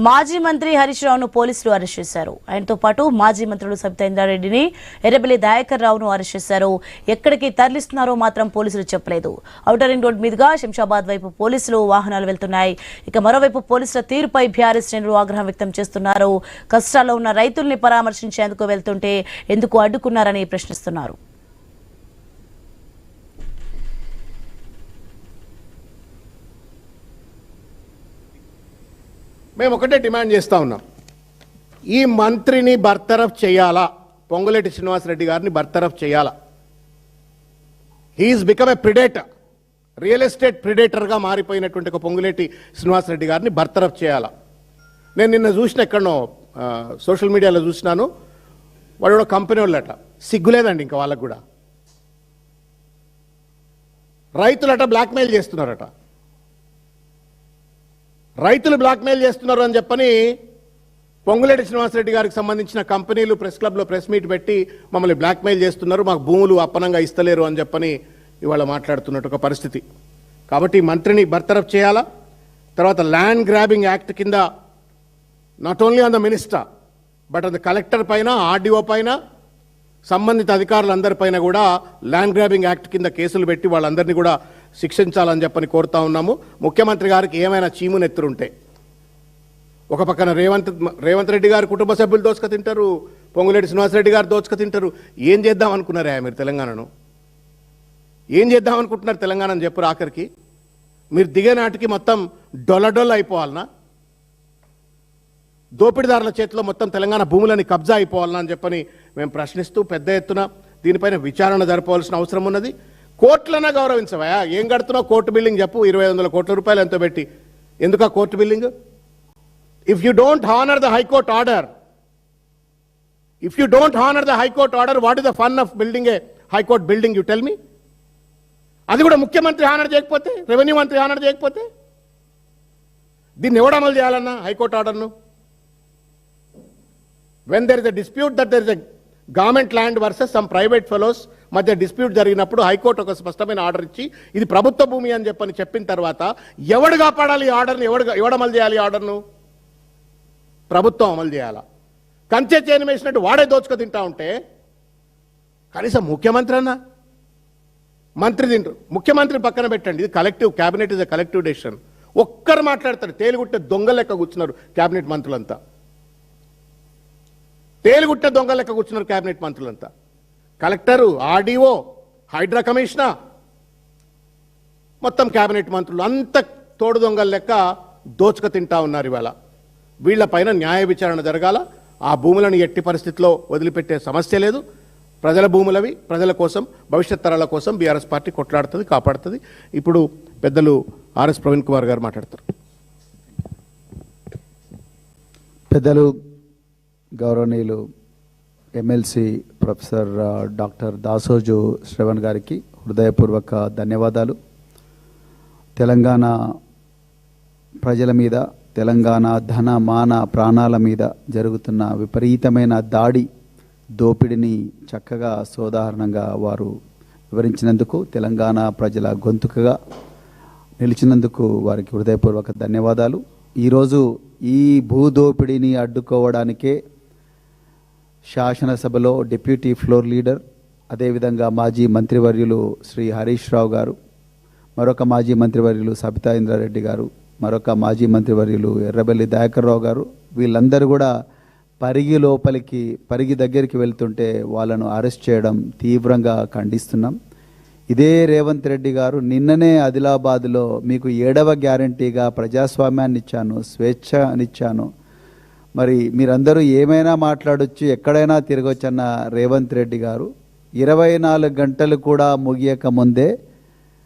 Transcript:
మాజీ మంత్రి హరీష్ రావును పోలీసులు అరెస్ట్ చేశారు. ఆయనతో పాటు మాజీ మంత్రులు సబితా ఇంద్రారెడ్డిని, ఎర్రబెల్లి దయాకర్ రావును అరెస్ట్ చేశారు. ఎక్కడికి తరలిస్తున్నారో మాత్రం పోలీసులు చెప్పలేదు. ఔటర్ రింగ్ రోడ్ మీదుగా శంషాబాద్ వైపు పోలీసులు వాహనాలు వెళ్తున్నాయి. ఇక మరోవైపు పోలీసుల తీరుపై బీఆర్ఎస్ శ్రేణులు ఆగ్రహం వ్యక్తం చేస్తున్నారు. కష్టాల్లో ఉన్న రైతుల్ని పరామర్శించేందుకు వెళ్తుంటే ఎందుకు అడ్డుకున్నారని ప్రశ్నిస్తున్నారు. మేము ఒకటే డిమాండ్ చేస్తూ ఉన్నాం, ఈ మంత్రిని బర్తరఫ్ చేయాలా, పొంగులేటి శ్రీనివాసరెడ్డి గారిని బర్తరఫ్ చేయాలా. He's become a predator, real estate ప్రిడేటర్గా మారిపోయినటువంటి ఒక పొంగులేటి శ్రీనివాసరెడ్డి గారిని బర్తరఫ్ చేయాలా. నేను నిన్న చూసిన ఎక్కడనో సోషల్ మీడియాలో చూసినాను, వాడు కంపెనీ వాళ్ళట, సిగ్గులేదండి ఇంకా వాళ్ళకు కూడా. రైతులట బ్లాక్మెయిల్ చేస్తున్నారట, రైతులు బ్లాక్మెయిల్ చేస్తున్నారు అని చెప్పని పొంగులేటి శ్రీనివాసరెడ్డి గారికి సంబంధించిన కంపెనీలు ప్రెస్ క్లబ్లో ప్రెస్ మీట్ పెట్టి మమ్మల్ని బ్లాక్మెయిల్ చేస్తున్నారు, మాకు భూములు అప్పనంగా ఇస్తలేరు అని చెప్పని ఇవాళ మాట్లాడుతున్నట్టు ఒక పరిస్థితి. కాబట్టి మంత్రిని బర్తరఫ్ చేయాలా. తర్వాత ల్యాండ్ గ్రాబింగ్ యాక్ట్ కింద not only on the minister but on the collector పైన, ఆర్డీఓ పైన, సంబంధిత అధికారులందరిపైన కూడా ల్యాండ్ గ్రాబింగ్ యాక్ట్ కింద కేసులు పెట్టి వాళ్ళందరినీ కూడా శిక్షించాలని చెప్పని కోరుతా ఉన్నాము. ముఖ్యమంత్రి గారికి ఏమైనా చీమునెత్తురుంటే, ఒక పక్కన రేవంత్ రెడ్డి గారు కుటుంబ సభ్యులు దోచుక తింటారు, పొంగులేటి శ్రీనివాసరెడ్డి గారు దోచుక తింటారు. ఏం చేద్దాం అనుకున్నారా మీరు తెలంగాణను? ఏం చేద్దాం అనుకుంటున్నారు తెలంగాణను చెప్పు. ఆఖరికి మీరు దిగే నాటికి మొత్తం డొల్లడొల్ల అయిపోవాలనా? దోపిడిదారుల చేతిలో మొత్తం తెలంగాణ భూములని కబ్జా అయిపోవాలనా అని చెప్పని మేము ప్రశ్నిస్తూ పెద్ద ఎత్తున దీనిపైన విచారణ జరపవలసిన అవసరం ఉన్నది. కోర్టులన్నా గౌరవించవా? ఏం కడుతున్నావు? కోర్టు బిల్డింగ్ చెప్పు. 2500 కోట్ల రూపాయలు ఎంతో పెట్టి ఎందుకు ఆ court building? If you don't honour the high court order, what is the fun of building A high court building? You tell me. అది కూడా ముఖ్యమంత్రి హానర్ చేయకపోతే, రెవెన్యూ మంత్రి హానర్ చేయకపోతే దీన్ని ఎవడు అమలు చేయాలన్నా హైకోర్టు ఆర్డర్ను? When there is a dispute that there is a government land versus some private fellows మధ్య డిస్ప్యూట్ జరిగినప్పుడు హైకోర్టు ఒక స్పష్టమైన ఆర్డర్ ఇచ్చి ఇది ప్రభుత్వ భూమి అని చెప్పిన తర్వాత ఎవడు కాపాడాలి ఈ ఆర్డర్ని? ఎవడు అమలు చేయాలి ఈ ఆర్డర్ను? ప్రభుత్వం అమలు చేయాలా. కంచె చేను వేసినట్టు వాడే దోచుకు తింటా ఉంటే కనీసం ముఖ్యమంత్రి అన్నా, మంత్రి తింటారు. ముఖ్యమంత్రి పక్కన పెట్టండి, ఇది collective, cabinet is a collective decision. ఒక్కరు మాట్లాడతారు, తేలిగుట్టే దొంగ లెక్క కూర్చున్నారు క్యాబినెట్ మంత్రులంతా. తేలిగుట్టే దొంగ లెక్క కూర్చున్నారు క్యాబినెట్ మంత్రులంతా. కలెక్టరు, ఆర్డీఓ, హైడ్రా కమిషనర్, మొత్తం క్యాబినెట్ మంత్రులు అంత తోడు దొంగల లెక్క దోచుక తింటా ఉన్నారు. ఇవాళ వీళ్లపైన న్యాయ విచారణ జరగాల. ఆ భూములను ఎట్టి పరిస్థితిలో వదిలిపెట్టే సమస్య లేదు. ప్రజల భూములవి, ప్రజల కోసం, భవిష్యత్ తరాల కోసం బీఆర్ఎస్ పార్టీ కొట్లాడుతుంది, కాపాడుతుంది. ఇప్పుడు పెద్దలు ఆర్ఎస్ ప్రవీణ్ కుమార్ గారు మాట్లాడతారు. పెద్దలు గౌరవనీయులు MLC professor doctor Dasoju Shravan గారికి హృదయపూర్వక ధన్యవాదాలు. తెలంగాణ ప్రజల మీద, తెలంగాణ ధన మాన ప్రాణాల మీద జరుగుతున్న విపరీతమైన దాడి, దోపిడిని చక్కగా సోదాహరణంగా వారు వివరించినందుకు, తెలంగాణ ప్రజల గొంతుకగా నిలిచినందుకు వారికి హృదయపూర్వక ధన్యవాదాలు. ఈరోజు ఈ భూదోపిడిని అడ్డుకోవడానికే శాసనసభలో డిప్యూటీ ఫ్లోర్ లీడర్, అదేవిధంగా మాజీ మంత్రివర్యులు శ్రీ హరీష్ రావు గారు, మరొక మాజీ మంత్రివర్యులు సబితా ఇంద్రారెడ్డి గారు, మరొక మాజీ మంత్రివర్యులు ఎర్రబెల్లి దయాకర్ రావు గారు, వీళ్ళందరూ కూడా పరిగి దగ్గరికి వెళ్తుంటే వాళ్ళను అరెస్ట్ చేయడం తీవ్రంగా ఖండిస్తున్నాం. ఇదే రేవంత్ రెడ్డి గారు నిన్ననే ఆదిలాబాద్లో మీకు 7వ గ్యారంటీగా ప్రజాస్వామ్యాన్ని ఇచ్చాను, స్వేచ్ఛనిచ్చాను, మరి మీరందరూ ఏమైనా మాట్లాడొచ్చు, ఎక్కడైనా తిరగొచ్చన్న రేవంత్ రెడ్డి గారు 24 గంటలు కూడా ముగియక ముందే